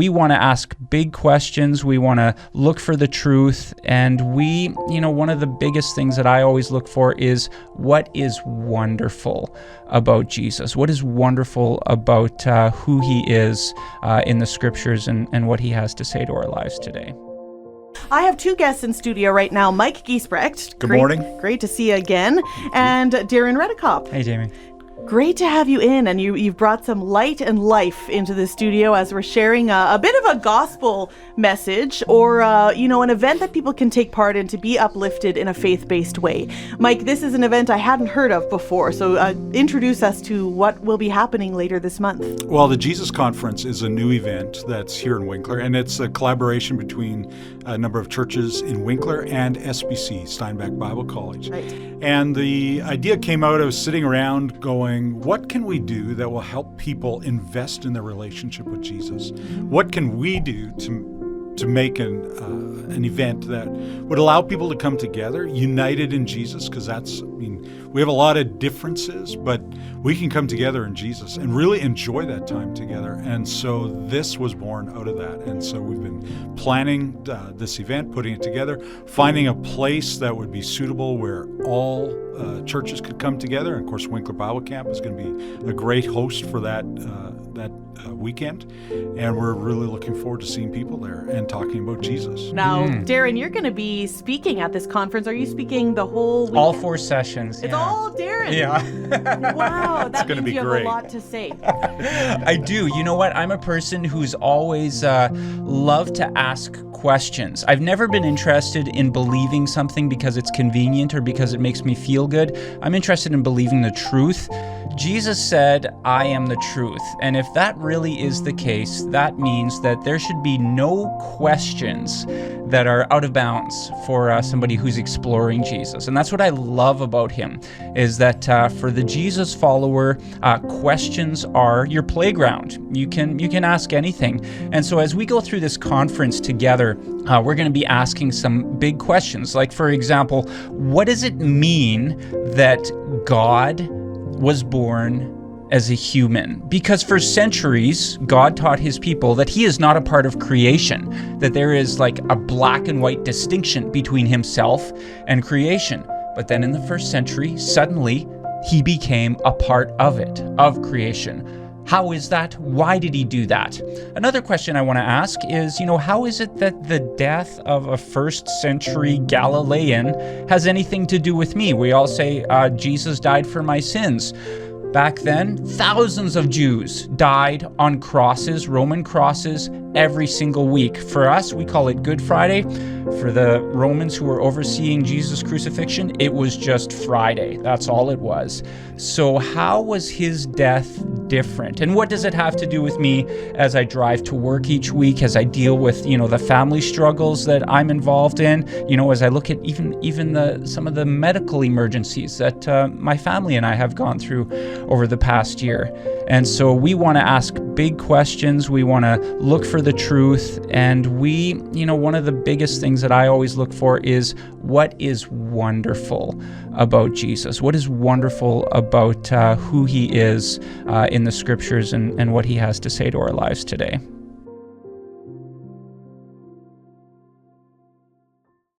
we want to ask big questions. We want to look for the truth. And one of the biggest things that I always look for is what is wonderful about Jesus? What is wonderful about who he is in the scriptures and what he has to say to our lives today? I have two guests in studio right now. Mike Giesbrecht. Good morning. Great to see you again. And Darren Redekopp. Hey, Jamie. Great to have you in, and you've brought some light and life into the studio as we're sharing a bit of a gospel message or, an event that people can take part in to be uplifted in a faith-based way. Mike, this is an event I hadn't heard of before, so introduce us to what will be happening later this month. Well, the Jesus Conference is a new event that's here in Winkler, and it's a collaboration between a number of churches in Winkler and SBC, Steinbach Bible College. Right. And the idea came out of sitting around going, what can we do that will help people invest in their relationship with Jesus? What can we do to make an event that would allow people to come together, united in Jesus? Because we have a lot of differences, but we can come together in Jesus and really enjoy that time together. And so this was born out of that. And so we've been planning this event, putting it together, finding a place that would be suitable where all churches could come together. And of course, Winkler Bible Camp is going to be a great host for that weekend. And we're really looking forward to seing people there and talking about Jesus. Now, Darren, you're going to be speaking at this conference. Are you speaking the whole weekend? All 4 sessions. It's all Darren. Yeah. Wow, that gonna means be you have great. a lot to say. I do. You know what? I'm a person who's always loved to ask questions. I've never been interested in believing something because it's convenient or because it makes me feel good. I'm interested in believing the truth. Jesus said, I am the truth. And if that really is the case, that means that there should be no questions that are out of bounds for somebody who's exploring Jesus. And that's what I love about him, is that for the Jesus follower, questions are your playground. You can ask anything. And so as we go through this conference together, we're going to be asking some big questions. Like, for example, what does it mean that God was born as a human? Because for centuries, God taught his people that he is not a part of creation, that there is like a black and white distinction between himself and creation. But then in the first century, suddenly he became a part of it, of creation. How is that? Why did he do that? Another question I want to ask is, how is it that the death of a first century Galilean has anything to do with me? We all say, Jesus died for my sins. Back then, thousands of Jews died on crosses, Roman crosses, every single week. For us, we call it Good Friday. For the Romans who were overseeing Jesus' crucifixion, it was just Friday. That's all it was. So how was his death different? And what does it have to do with me as I drive to work each week, as I deal with, the family struggles that I'm involved in, as I look at even some of the medical emergencies that my family and I have gone through over the past year. And so we want to ask big questions. We want to look for the truth. And one of the biggest things that I always look for is what is wonderful about Jesus? What is wonderful about who he is in the scriptures and what he has to say to our lives today?